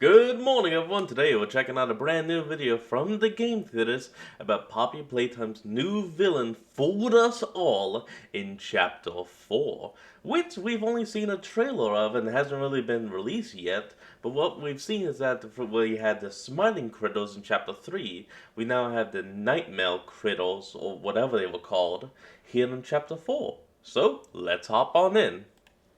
Good morning, everyone. Today we're checking out a brand new video from the Game Theaters about Poppy Playtime's new villain fooled us all in Chapter 4, which we've only seen a trailer of and hasn't really been released yet. But what we've seen is that we had the smiling critters in Chapter 3, we now have the nightmare critters, or whatever they were called, here in Chapter 4. So, let's hop on in.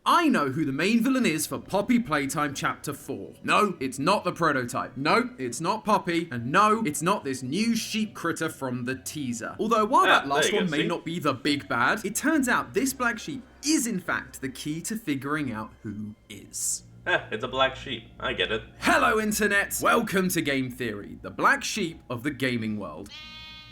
I know who the main villain is for Poppy Playtime Chapter 4. No, it's not the prototype. No, it's not Poppy. And no, it's not this new sheep critter from the teaser. Although while that last one may not be the big bad, it turns out this black sheep is in fact the key to figuring out who is. It's a black sheep. I get it. Hello Internet! Welcome to Game Theory, the black sheep of the gaming world.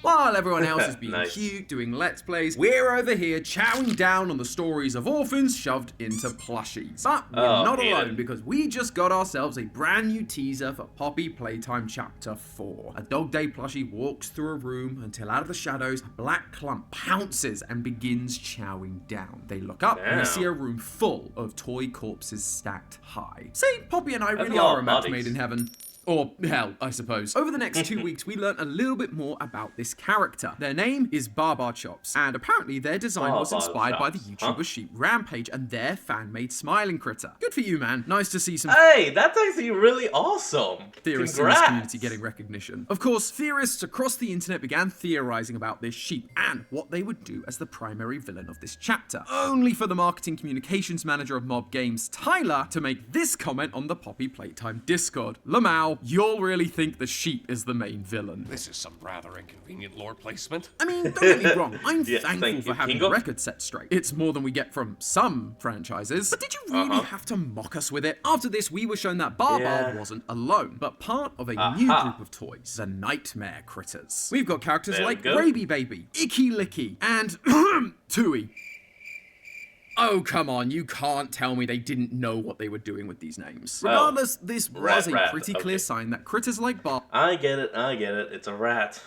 While everyone else is being Nice. cute, doing Let's Plays, we're over here chowing down on the stories of orphans shoved into plushies. But we're not alone, because we just got ourselves a brand new teaser for Poppy Playtime Chapter 4. A Dog Day plushie walks through a room until out of the shadows, a black clump pounces and begins chowing down. They look up and we see a room full of toy corpses stacked high. See, Poppy and I really are a match made in heaven. Or hell, I suppose. Over the next 2 weeks, we learned a little bit more about this character. Their name is Baba Chops, and apparently their design was inspired by the YouTuber Sheep Rampage and their fan-made smiling critter. Good for you, man. Nice to see some Hey, that's actually really awesome. theorists in this community getting recognition. Of course, theorists across the internet began theorizing about this sheep and what they would do as the primary villain of this chapter. Only for the marketing communications manager of Mob Games, Tyler, to make this comment on the Poppy Playtime Discord. Lamau, you'll really think the sheep is the main villain. This is some rather inconvenient lore placement. I mean, don't get me wrong, I'm thankful thank for you, having the record set straight. It's more than we get from some franchises. But did you really have to mock us with it? After this, we were shown that Baba wasn't alone, but part of a new group of toys, the Nightmare Critters. We've got characters like Raby Baby, Icky Licky, and Tui. Oh, come on, you can't tell me they didn't know what they were doing with these names. Regardless, this was a pretty clear sign that critters like Baba I get it, it's a rat.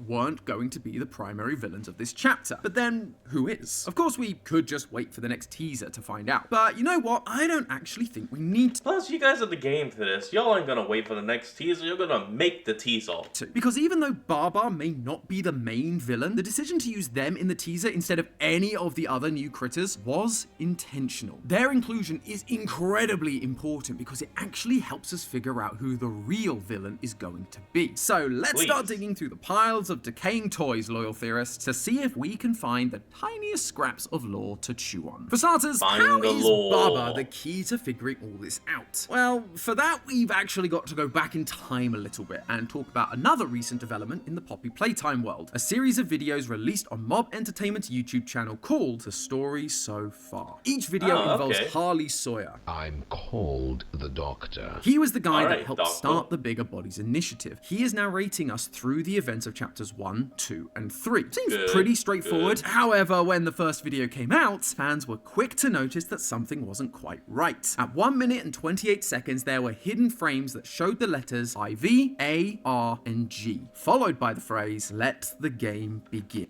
weren't going to be the primary villains of this chapter. But then, who is? Of course, we could just wait for the next teaser to find out. But you know what? I don't actually think we need to. Plus, you guys are the game for this. Y'all aren't gonna wait for the next teaser, you're gonna make the teaser. Because even though Baba may not be the main villain, the decision to use them in the teaser instead of any of the other new critters was intentional. Their inclusion is incredibly important because it actually helps us figure out who the real villain is going to be. So let's start digging through the piles of decaying toys, loyal theorists, to see if we can find the tiniest scraps of lore to chew on. For starters, how is Baba the key to figuring all this out? Well, for that, we've actually got to go back in time a little bit and talk about another recent development in the Poppy Playtime world, a series of videos released on Mob Entertainment's YouTube channel called The Story So Far. Each video involves Harley Sawyer. I'm called the Doctor. He was the guy that helped start the Bigger Bodies initiative. He is narrating us through the events of chapters 1, 2, and 3. Seems pretty straightforward. However, when the first video came out, fans were quick to notice that something wasn't quite right. At 1 minute and 28 seconds, there were hidden frames that showed the letters IV, A, R, and G, followed by the phrase, "Let the game begin."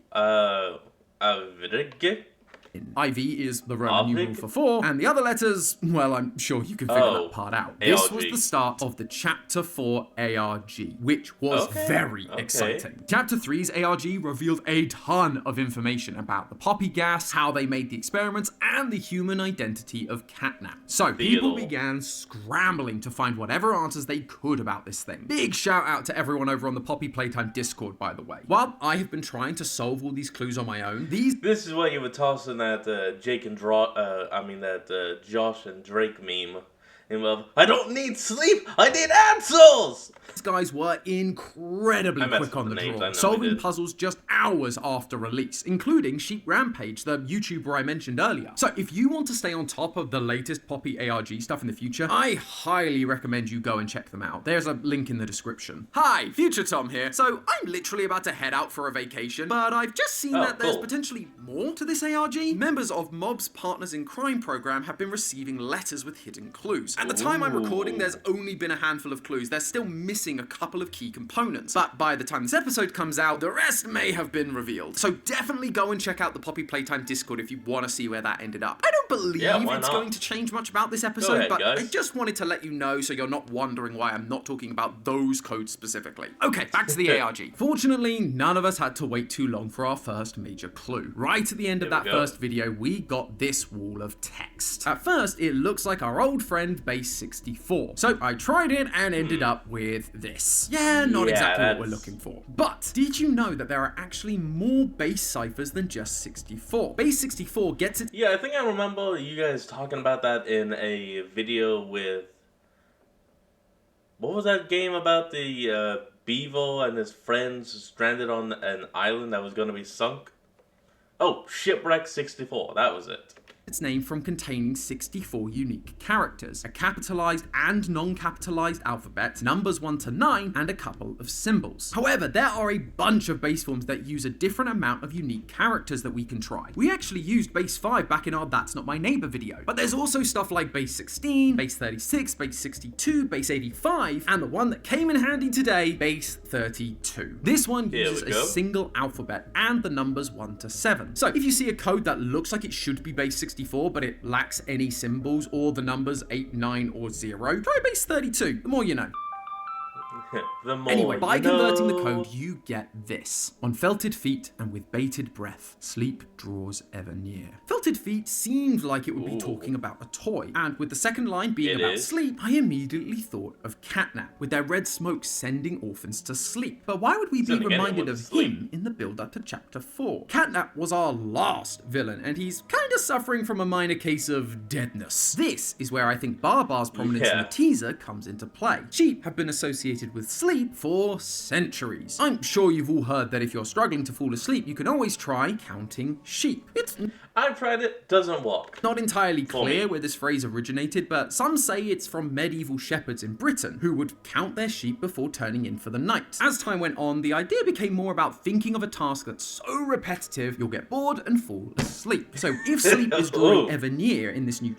IV is the Roman numeral for 4, and the other letters, well, I'm sure you can figure that part out. This was the start of the Chapter 4 ARG, which was very exciting. Chapter 3's ARG revealed a ton of information about the poppy gas, how they made the experiments, and the human identity of Catnap. So people began scrambling to find whatever answers they could about this thing. Big shout out to everyone over on the Poppy Playtime Discord, by the way. While I have been trying to solve all these clues on my own, This is what you were tossing that Josh and Drake meme. I don't need sleep, I need answers! These guys were incredibly quick on the draw, solving puzzles just hours after release, including Sheep Rampage, the YouTuber I mentioned earlier. So if you want to stay on top of the latest Poppy ARG stuff in the future, I highly recommend you go and check them out. There's a link in the description. Hi, Future Tom here. So I'm literally about to head out for a vacation, but I've just seen that there's potentially more to this ARG. Members of Mob's Partners in Crime program have been receiving letters with hidden clues. At the time I'm recording, Ooh. there's only been a handful of clues. They're still missing a couple of key components. But by the time this episode comes out, the rest may have been revealed. So definitely go and check out the Poppy Playtime Discord if you want to see where that ended up. I don't believe why it's not? going to change much about this episode, ahead, but guys. I just wanted to let you know so you're not wondering why I'm not talking about those codes specifically. Okay, back to the ARG. Fortunately, none of us had to wait too long for our first major clue. Right at the end of Here we that go. first video, we got this wall of text. At first, it looks like our old friend Base 64. So I tried it and ended up with this. Yeah, not Yeah, exactly what we're that's- looking for. But did you know that there are actually more base ciphers than just 64? Base 64 gets its Yeah, I think I remember you guys talking about that in a video with... What was that game about the Bevo and his friends stranded on an island that was going to be sunk? Oh, Shipwreck 64, that was it. name from containing 64 unique characters, a capitalized and non-capitalized alphabet, numbers 1 to 9, and a couple of symbols. However, there are a bunch of base forms that use a different amount of unique characters that we can try. We actually used base 5 back in our That's Not My Neighbor video, but there's also stuff like base 16, base 36, base 62, base 85, and the one that came in handy today, base 32. This one Here uses we a go. single alphabet and the numbers 1 to 7. So if you see a code that looks like it should be base 64 but it lacks any symbols or the numbers 8, 9 or 0, try base 32. The more you know. The more Anyway, by you converting the know. code, you get this. On felted feet and with bated breath, sleep draws ever near. Felted feet seemed like it would be Ooh. talking about a toy, and with the second line being It about is. sleep, I immediately thought of Catnap, with their red smoke sending orphans to sleep. But why would we be Sending reminded anyone of to sleep. him in the build-up to chapter 4? Catnap was our last villain, and he's kinda suffering from a minor case of deadness. This is where I think Barbar's prominence in Yeah. the teaser comes into play. Sheep have been associated with sleep for centuries. I'm sure you've all heard that if you're struggling to fall asleep, you can always try counting sheep. It's I've tried it, doesn't work. not entirely For clear me. where this phrase originated, but some say it's from medieval shepherds in Britain who would count their sheep before turning in for the night. As time went on, the idea became more about thinking of a task that's so repetitive you'll get bored and fall asleep. So if sleep is drawing Oh. ever near in this new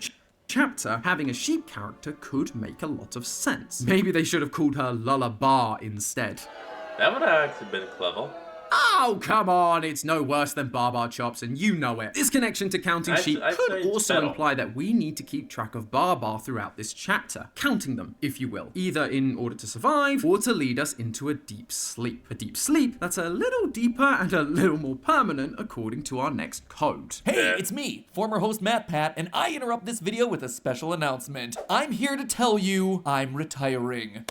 chapter, having a sheep character could make a lot of sense. Maybe they should have called her Lullabar instead. That would have actually been clever. Oh, come on, it's no worse than Barbar chops, and you know it. This connection to counting I'd- sheep I'd say could it's also better. imply that we need to keep track of Barbar throughout this chapter, counting them, if you will, either in order to survive or to lead us into a deep sleep. A deep sleep that's a little deeper and a little more permanent according to our next code. Hey, it's me, former host Matt Pat, and I interrupt this video with a special announcement. I'm here to tell you I'm retiring.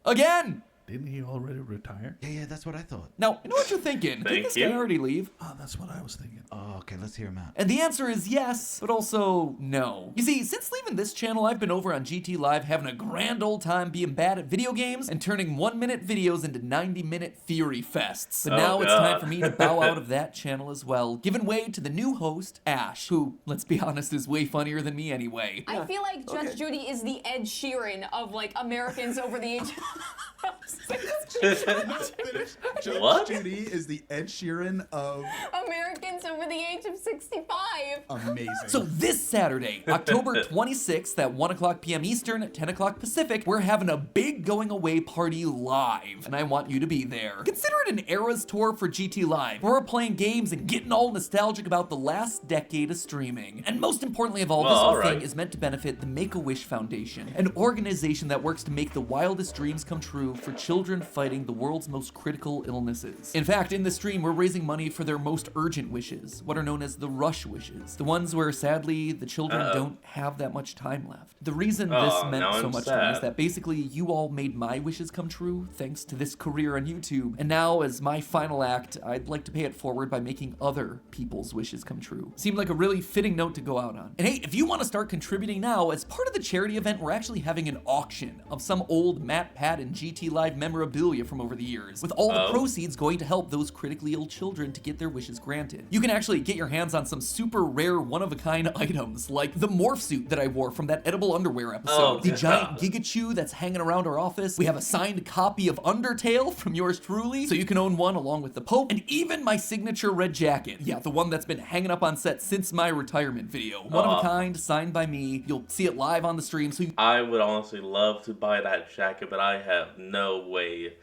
Again! Didn't he already retire? Yeah, that's what I thought. Now, I know what you're thinking. Did Thank this you. guy already leave? Oh, that's what I was thinking. Oh, okay, let's hear him out. And the answer is yes, but also no. You see, since leaving this channel, I've been over on GT Live having a grand old time being bad at video games and turning 1-minute videos into 90-minute theory fests. But Oh, now it's God. time for me to bow out of that channel as well, giving way to the new host, Ash, who, let's be honest, is way funnier than me anyway. I feel like Judge Judy is the Ed Sheeran of like Americans over the age of 60. Judge What? Judy is the Ed Sheeran of Americans over the age of 65. amazing. So this Saturday, October 26th at 1 o'clock p.m. Eastern, 10 o'clock Pacific, we're having a big going away party live, and I want you to be there. Consider it an Eras tour for GT Live, where we're playing games and getting all nostalgic about the last decade of streaming. And most importantly of all, Well, this whole alright. thing is meant to benefit the Make-A-Wish Foundation, an organization that works to make the wildest dreams come true for children fighting the world's most critical illnesses. In fact, in the stream, we're raising money for their most urgent wishes, what are known as the rush wishes, the ones where sadly the children don't have that much time left. The reason this Oh, meant now so I'm much to me is sad. that basically you all made my wishes come true thanks to this career on YouTube, and now as my final act, I'd like to pay it forward by making other people's wishes come true. Seemed like a really fitting note to go out on. And hey, if you want to start contributing now, as part of the charity event, we're actually having an auction of some old Matt, Pat, and GT LGBT Live memorabilia from over the years, with all the proceeds going to help those critically ill children to get their wishes granted. You can actually get your hands on some super rare, one-of-a-kind items, like the morph suit that I wore from that edible underwear episode, the giant Gigachew that's hanging around our office, we have a signed copy of Undertale from yours truly, so you can own one along with the Pope, and even my signature red jacket. Yeah, the one that's been hanging up on set since my retirement video. One of a kind, signed by me. You'll see it live on the stream, so I would honestly love to buy that jacket, but I have no way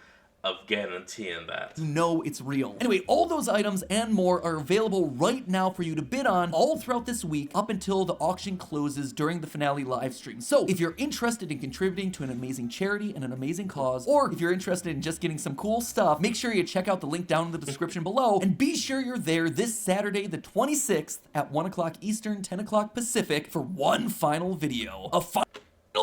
of guaranteeing that. you know it's real. Anyway, all those items and more are available right now for you to bid on all throughout this week up until the auction closes during the finale live stream. So if you're interested in contributing to an amazing charity and an amazing cause, or if you're interested in just getting some cool stuff, make sure you check out the link down in the description below, and be sure you're there this Saturday the 26th at 1 o'clock Eastern, 10 o'clock Pacific for one final video. A final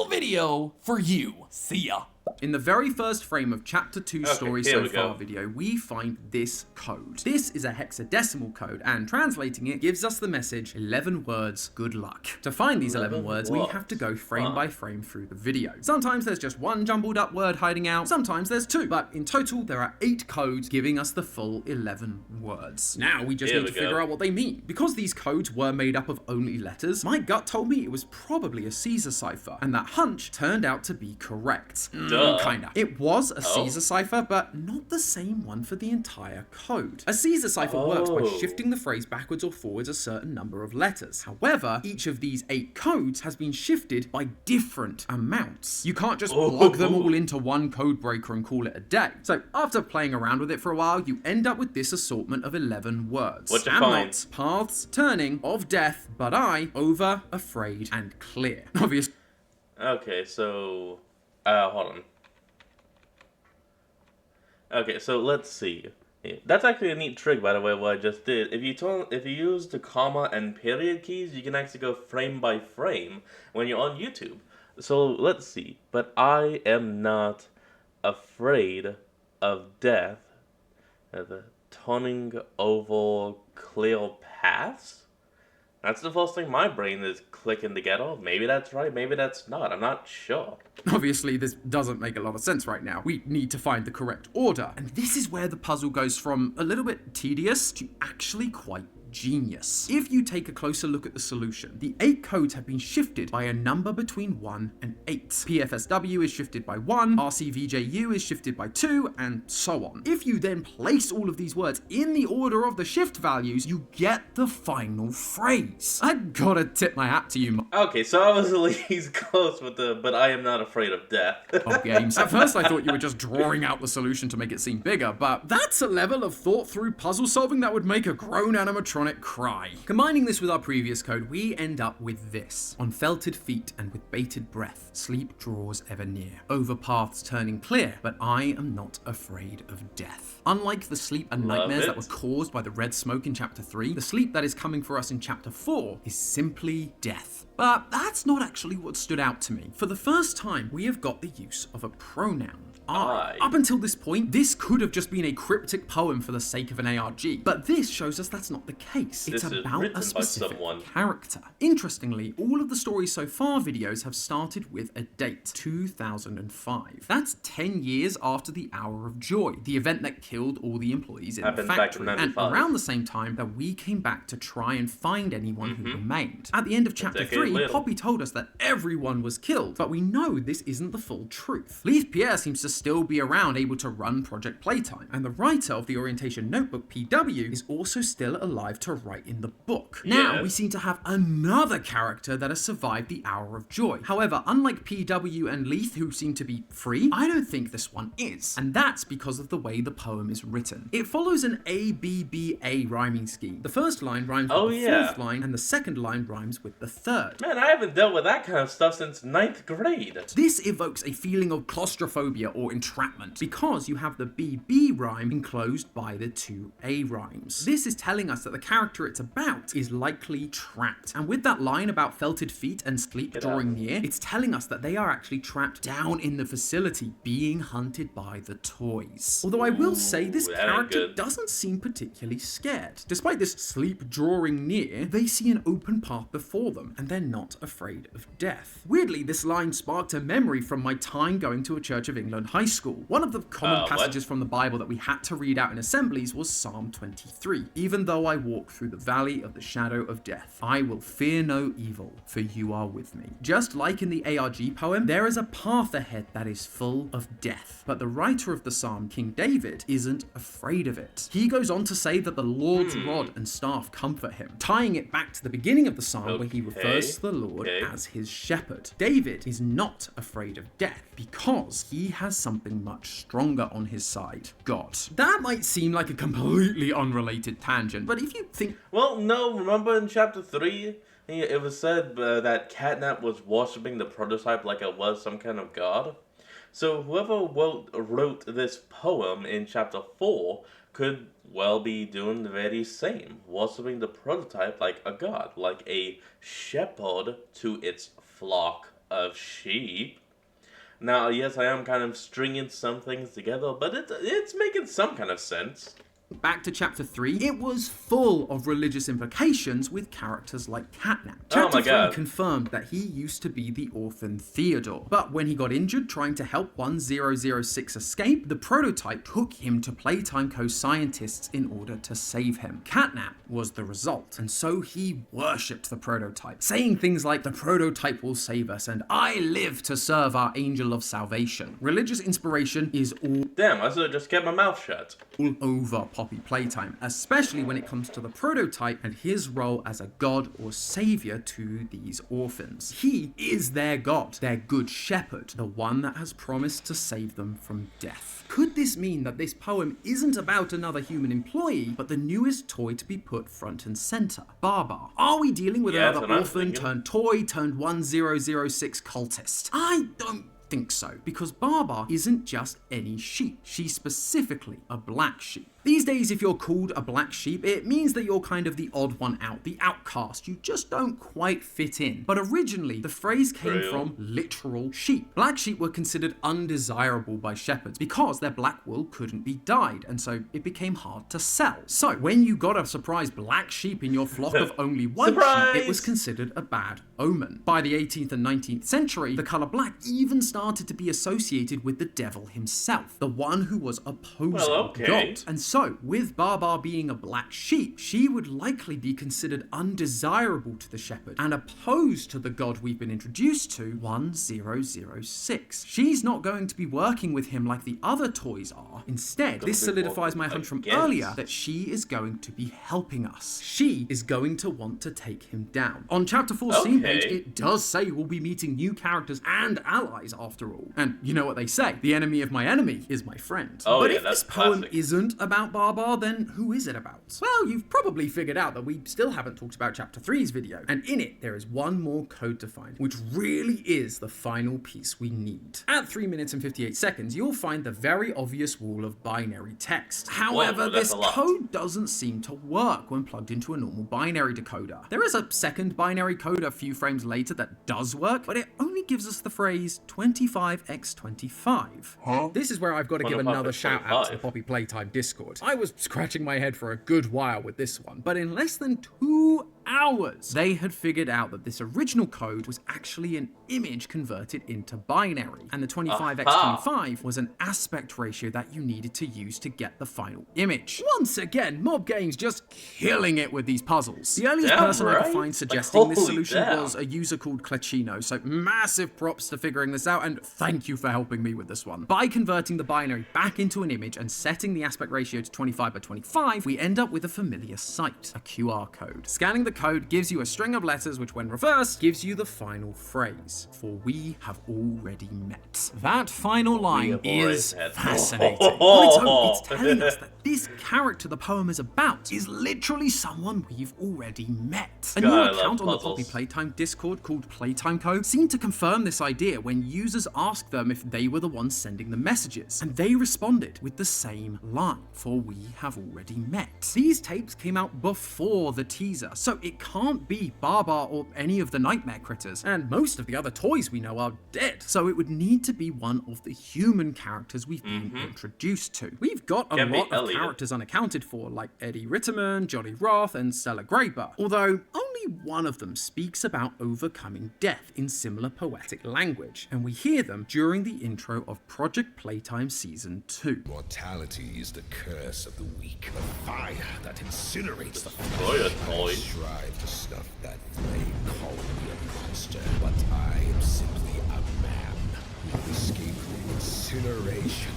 video for you. See ya. In the very first frame of Chapter 2 Story here So we Far go. video, we find this code. This is a hexadecimal code, and translating it gives us the message, 11 words, good luck. To find these 11 words, we have to go frame by frame through the video. Sometimes there's just one jumbled up word hiding out, sometimes there's two, but in total there are 8 codes giving us the full 11 words. Now we just Here need we to figure go. out what they mean. Because these codes were made up of only letters, my gut told me it was probably a Caesar cipher, and that hunch turned out to be correct. Duh. Kinda. It was a Caesar cipher, but not the same one for the entire code. A Caesar cipher works by shifting the phrase backwards or forwards a certain number of letters. However, each of these 8 codes has been shifted by different amounts. You can't just plug them all into one code breaker and call it a day. So after playing around with it for a while, you end up with this assortment of 11 words. What'd you Am find? not, paths, turning, of death, but I, over, afraid, and clear. Obviously. Okay, so hold on. Okay, so let's see. That's actually a neat trick, by the way, what I just did. If you use the comma and period keys, you can actually go frame by frame when you're on YouTube. So let's see. But I am not afraid of death. The turning over clear paths? That's the first thing my brain is clicking together. Maybe that's right, maybe that's not. I'm not sure. Obviously, this doesn't make a lot of sense right now. We need to find the correct order. And this is where the puzzle goes from a little bit tedious to actually quite genius. If you take a closer look at the solution, the 8 codes have been shifted by a number between 1 and 8. PFSW is shifted by 1, RCVJU is shifted by 2, and so on. If you then place all of these words in the order of the shift values, you get the final phrase. I gotta tip my hat to you, Okay, so I was at least close with the, but I am not afraid of death. of games. At first I thought you were just drawing out the solution to make it seem bigger, but that's a level of thought through puzzle solving that would make a grown animatronic cry. Combining this with our previous code, we end up with this. On felted feet and with bated breath, sleep draws ever near. Over paths turning clear, but I am not afraid of death. Unlike the sleep and nightmares that were caused by the red smoke in Chapter 3, the sleep that is coming for us in Chapter 4 is simply death. But that's not actually what stood out to me. For the first time, we have got the use of a pronoun. I. Up until this point, this could have just been a cryptic poem for the sake of an ARG, but this shows us that's not the case. It's This is about written a by specific someone. character. Interestingly, all of the Stories So Far videos have started with a date, 2005. That's 10 years after the Hour of Joy, the event that killed all the employees in the Happened back factory, in and 95. around the same time that we came back to try and find anyone who remained. At the end of Chapter decade 3, later. Poppy told us that everyone was killed, but we know this isn't the full truth. Leith Pierre seems to still be around, able to run Project Playtime, and the writer of the Orientation Notebook, PW, is also still alive to write in the book. Now, Yes. we seem to have another character that has survived the Hour of Joy. However, unlike PW and Leith, who seem to be free, I don't think this one is, and that's because of the way the poem is written. It follows an ABBA rhyming scheme. The first line rhymes with the fourth line, and the second line rhymes with the third. Man, I haven't dealt with that kind of stuff since 9th grade. This evokes a feeling of claustrophobia or entrapment because you have the BB rhyme enclosed by the two A rhymes. This is telling us that the character it's about is likely trapped. And with that line about felted feet and sleep drawing near, it's telling us that they are actually trapped down in the facility, being hunted by the toys. Although I will say this that ain't character good. doesn't seem particularly scared. Despite this sleep drawing near, they see an open path before them, and they're not afraid of death. Weirdly, this line sparked a memory from my time going to a Church of England high school. One of the common passages from the Bible that we had to read out in assemblies was Psalm 23. Even though I walk through the valley of the shadow of death, I will fear no evil, for you are with me. Just like in the ARG poem, there is a path ahead that is full of death. But the writer of the psalm, King David, isn't afraid of it. He goes on to say that the Lord's rod and staff comfort him, tying it back to the beginning of the psalm where he refers to the Lord as his shepherd. David is not afraid of death because he has something much stronger on his side, God. That might seem like a completely unrelated tangent, but if you think... Well, no, remember in chapter 3, it was said that Catnap was worshipping the prototype like it was some kind of god? So whoever wrote this poem in chapter 4 could well be doing the very same, worshipping the prototype like a god, like a shepherd to its flock of sheep. Now, yes, I am kind of stringing some things together, but it's making some kind of sense. Back to chapter 3, it was full of religious implications with characters like Catnap. Chapter 3 confirmed that he used to be the orphan Theodore, but when he got injured trying to help 1006 escape, the prototype took him to Playtime co-scientists in order to save him. Catnap was the result, and so he worshipped the prototype, saying things like, "The prototype will save us, and I live to serve our angel of salvation." Religious inspiration is all Damn, I should have just kept my mouth shut. over Poppy Playtime, especially when it comes to the prototype and his role as a god or savior to these orphans. He is their god, their good shepherd, the one that has promised to save them from death. Could this mean that this poem isn't about another human employee, but the newest toy to be put front and center, Barbar? Are we dealing with another orphan turned toy turned 1006 cultist? I don't think so, because Barbar isn't just any sheep. She's specifically a black sheep. These days, if you're called a black sheep, it means that you're kind of the odd one out, the outcast. You just don't quite fit in. But originally, the phrase came from literal sheep. Black sheep were considered undesirable by shepherds because their black wool couldn't be dyed, and so it became hard to sell. So when you got a surprise black sheep in your flock of only white sheep, it was considered a bad omen. By the 18th and 19th century, the color black even started to be associated with the devil himself, the one who was opposing God. And so, with Barbar being a black sheep, she would likely be considered undesirable to the shepherd and opposed to the god we've been introduced to, 1006. She's not going to be working with him like the other toys are. Instead, this solidifies my hunch from earlier that she is going to be helping us. She is going to want to take him down. On chapter 4 scene page, it does say we'll be meeting new characters and allies after all. And you know what they say, the enemy of my enemy is my friend. But if this poem isn't about Barbar, then who is it about? Well, you've probably figured out that we still haven't talked about chapter 3's video, and in it there is one more code to find, which really is the final piece we need. At 3 minutes and 58 seconds, you'll find the very obvious wall of binary text. However, this code doesn't seem to work when plugged into a normal binary decoder. There is a second binary code a few frames later that does work, but it only gives us the phrase 25x25. This is where I've got to give another shout out to the Poppy Playtime Discord. I was scratching my head for a good while with this one, but in less than 2 hours, they had figured out that this original code was actually an image converted into binary, and the 25x25 was an aspect ratio that you needed to use to get the final image. Once again, Mob Games just killing it with these puzzles. The earliest person I could find suggesting this solution was a user called Clecchino, so massive props to figuring this out, and thank you for helping me with this one. By converting the binary back into an image and setting the aspect ratio to 25x25, we end up with a familiar sight, a QR code. Scanning the code gives you a string of letters which when reversed gives you the final phrase, for we have already met. That final line is fascinating. On its own, it's telling us that this character the poem is about is literally someone we've already met. A new God, I love account on the puzzles. Poppy Playtime Discord called Playtime Co. seemed to confirm this idea when users asked them if they were the ones sending the messages, and they responded with the same line, for we have already met. These tapes came out before the teaser, so it can't be Baba or any of the nightmare critters, and most of the other toys we know are dead, so it would need to be one of the human characters we've been introduced to. We've got a Can be lot of Elliot. characters unaccounted for, like Eddie Ritterman, Johnny Roth, and Stella Graber, although only one of them speaks about overcoming death in similar poetic language, and we hear them during the intro of Project Playtime Season 2. Mortality is the curse of the weak, the fire that incinerates the Destroy a toy. I strive to snuff that flame, calling me a monster, but I am simply a man who will escape from incineration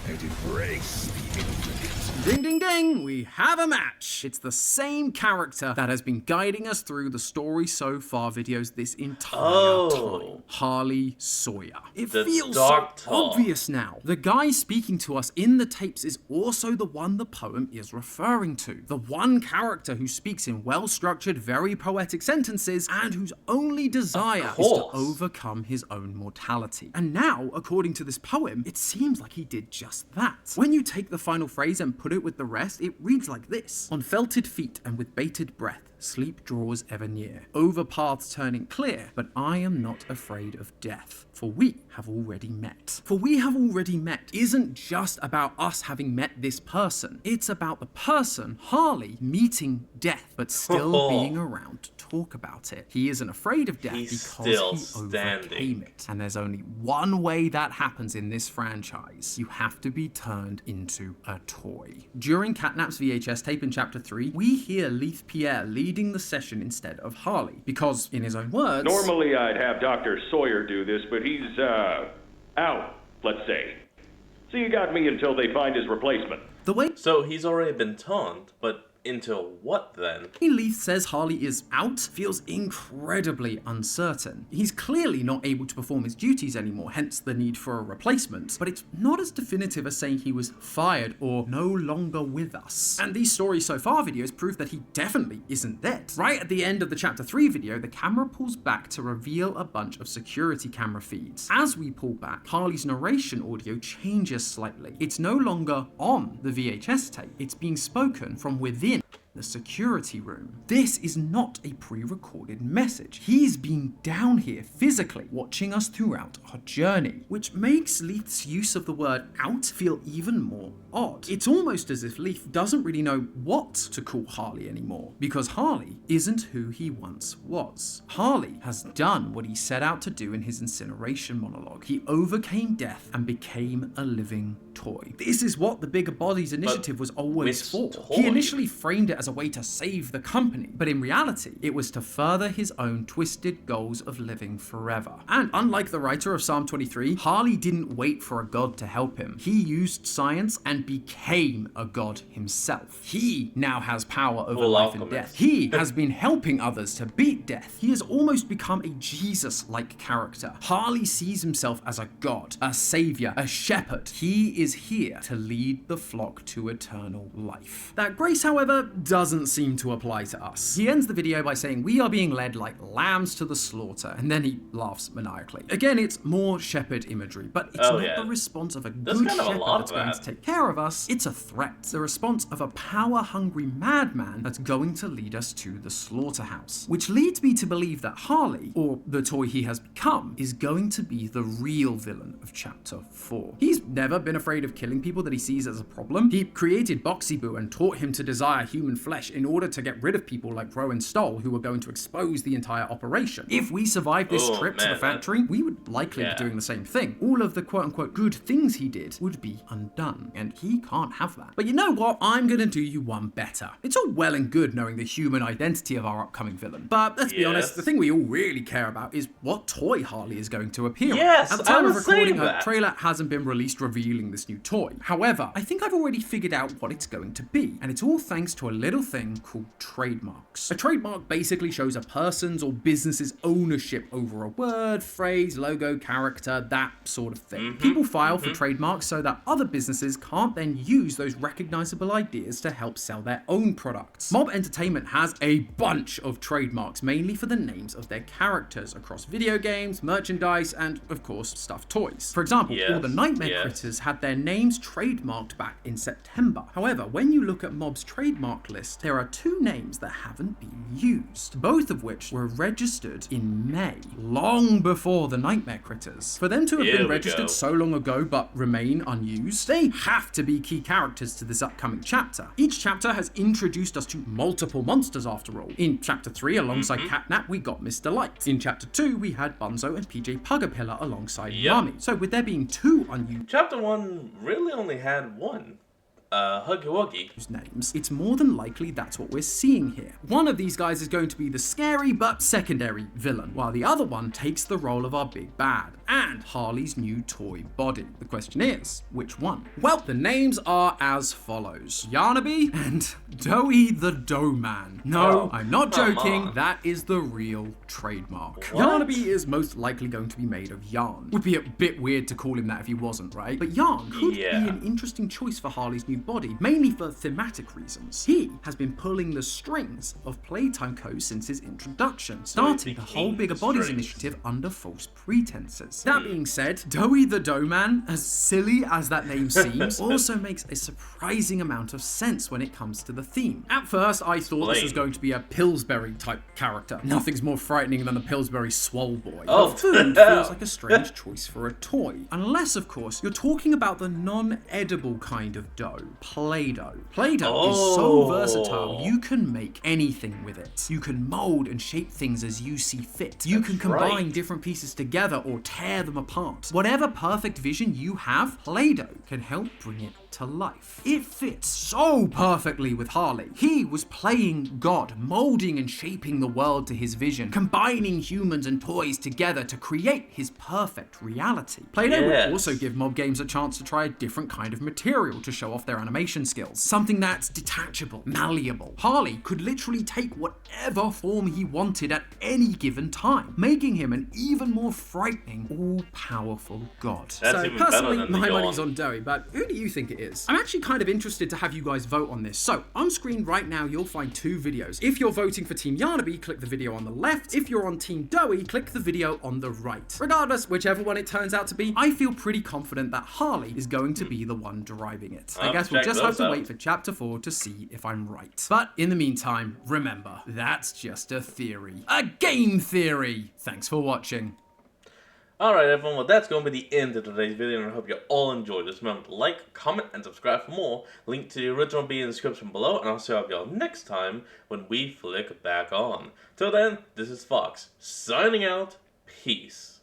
and embrace the infinite. Ding ding ding, we have a match! It's the same character that has been guiding us through the story so far videos this entire time. Harley Sawyer. It The feels so Doctor. obvious now. The guy speaking to us in the tapes is also the one the poem is referring to. The one character who speaks in well-structured, very poetic sentences and whose only desire is to overcome his own mortality. And now, according to this poem, it seems like he did just that. When you take the final phrase and put it with the rest, it reads like this. On felted feet and with bated breath, sleep draws ever near. Over paths turning clear, but I am not afraid of death, for we have already met. For we have already met isn't just about us having met this person. It's about the person, Harley, meeting death, but still being around to talk about it. He isn't afraid of death He's because still he standing. overcame it. And there's only one way that happens in this franchise. You have to be turned into a toy. During Catnap's VHS tape in Chapter 3, we hear Leith Pierre leading the session instead of Harley, because, in his own words... Normally I'd have Dr. Sawyer do this, but he's, out, let's say. So you got me until they find his replacement. The way So he's already been turned, but into what then? Leith says Harley is out feels incredibly uncertain. He's clearly not able to perform his duties anymore, hence the need for a replacement, but it's not as definitive as saying he was fired or no longer with us. And these Stories So Far videos prove that he definitely isn't dead. Right at the end of the Chapter 3 video, the camera pulls back to reveal a bunch of security camera feeds. As we pull back, Harley's narration audio changes slightly. It's no longer on the VHS tape, it's being spoken from within the security room. This is not a pre-recorded message. He's been down here physically watching us throughout our journey, which makes Leith's use of the word out feel even more odd. It's almost as if Leith doesn't really know what to call Harley anymore, because Harley isn't who he once was. Harley has done what he set out to do in his incineration monologue. He overcame death and became a living toy. This is what the Bigger Bodies initiative was always for. which He toy? initially framed it as a way to save the company, but in reality, it was to further his own twisted goals of living forever. And unlike the writer of Psalm 23, Harley didn't wait for a god to help him. He used science and became a god himself. He now has power over Full life and alchemist. death. He has been helping others to beat death. He has almost become a Jesus-like character. Harley sees himself as a god, a savior, a shepherd. He is here to lead the flock to eternal life. That grace, however, doesn't seem to apply to us. He ends the video by saying, "We are being led like lambs to the slaughter," and then he laughs maniacally. Again, it's more shepherd imagery, but it's not the response of a There's good kind of a shepherd lot that's of going that. to take care of us. It's a threat. It's the response of a power-hungry madman that's going to lead us to the slaughterhouse. Which leads me to believe that Harley, or the toy he has become, is going to be the real villain of Chapter 4. He's never been afraid of killing people that he sees as a problem. He created Boxy Boo and taught him to desire human flesh in order to get rid of people like Rowan Stoll, who were going to expose the entire operation. If we survived this trip to the factory, we would likely be doing the same thing. All of the quote-unquote good things he did would be undone, and he can't have that. But you know what? I'm gonna do you one better. It's all well and good knowing the human identity of our upcoming villain, but let's be honest, the thing we all really care about is what toy Harley is going to appear on. Yes, At the time I of was recording, saying a that. trailer hasn't been released revealing this new toy. However, I think I've already figured out what it's going to be, and it's all thanks to a little thing called trademarks. A trademark basically shows a person's or business's ownership over a word, phrase, logo, character, that sort of thing. People file for trademarks so that other businesses can't then use those recognizable ideas to help sell their own products. Mob Entertainment has a bunch of trademarks, mainly for the names of their characters across video games, merchandise, and of course, stuffed toys. For example, all the Nightmare Critters had their names trademarked back in September. However, when you look at Mob's trademark list, there are two names that haven't been used, both of which were registered in May, long before the Nightmare Critters. For them to have been registered so long ago but remain unused, they have to be key characters to this upcoming chapter. Each chapter has introduced us to multiple monsters after all. In chapter 3, alongside Catnap, we got Mr. Light. In chapter 2, we had Bunzo and PJ Pugapilla alongside Yummy. So with there being two unused Chapter 1 really only had one. Huggy Wuggy. Names, it's more than likely that's what we're seeing here. One of these guys is going to be the scary but secondary villain, while the other one takes the role of our big bad and Harley's new toy body. The question is, which one? Well, the names are as follows: Yarnaby and Doughy the Dough Man. No, I'm not joking, that is the real trademark. Yarnaby is most likely going to be made of yarn. Would be a bit weird to call him that if he wasn't, right? But yarn could be an interesting choice for Harley's new body, mainly for thematic reasons. He has been pulling the strings of Playtime Co. since his introduction, starting the whole Bigger Bodies initiative under false pretenses. That being said, Doughy the Dough Man, as silly as that name seems, also makes a surprising amount of sense when it comes to the theme. At first, I thought this was going to be a Pillsbury type character. Nothing's more frightening than a Pillsbury swole boy. But food feels like a strange choice for a toy. Unless, of course, you're talking about the non-edible kind of dough, Play-Doh. Play-Doh is so versatile, you can make anything with it. You can mold and shape things as you see fit. You can combine different pieces together or tear them apart. Whatever perfect vision you have, Play-Doh can help bring it to life. It fits so perfectly with Harley. He was playing God, molding and shaping the world to his vision, combining humans and toys together to create his perfect reality. Play-Doh would also give mob games a chance to try a different kind of material to show off their animation skills. Something that's detachable, malleable. Harley could literally take whatever form he wanted at any given time, making him an even more frightening, all-powerful god. So personally, my money's on Doughy, but who do you think it is? I'm actually kind of interested to have you guys vote on this. So on screen right now, you'll find two videos. If you're voting for Team Yarnaby, click the video on the left. If you're on Team Doughy, click the video on the right. Regardless, whichever one it turns out to be, I feel pretty confident that Harley is going to be the one driving it. I guess we'll just have to wait for chapter 4 to see if I'm right. But in the meantime, remember, that's just a theory. A game theory! Thanks for watching. Alright everyone, well that's going to be the end of today's video, and I hope you all enjoyed this. Remember to like, comment, and subscribe for more. Link to the original will be in the description below, and I'll see y'all next time when we flick back on. Till then, this is Fox, signing out. Peace.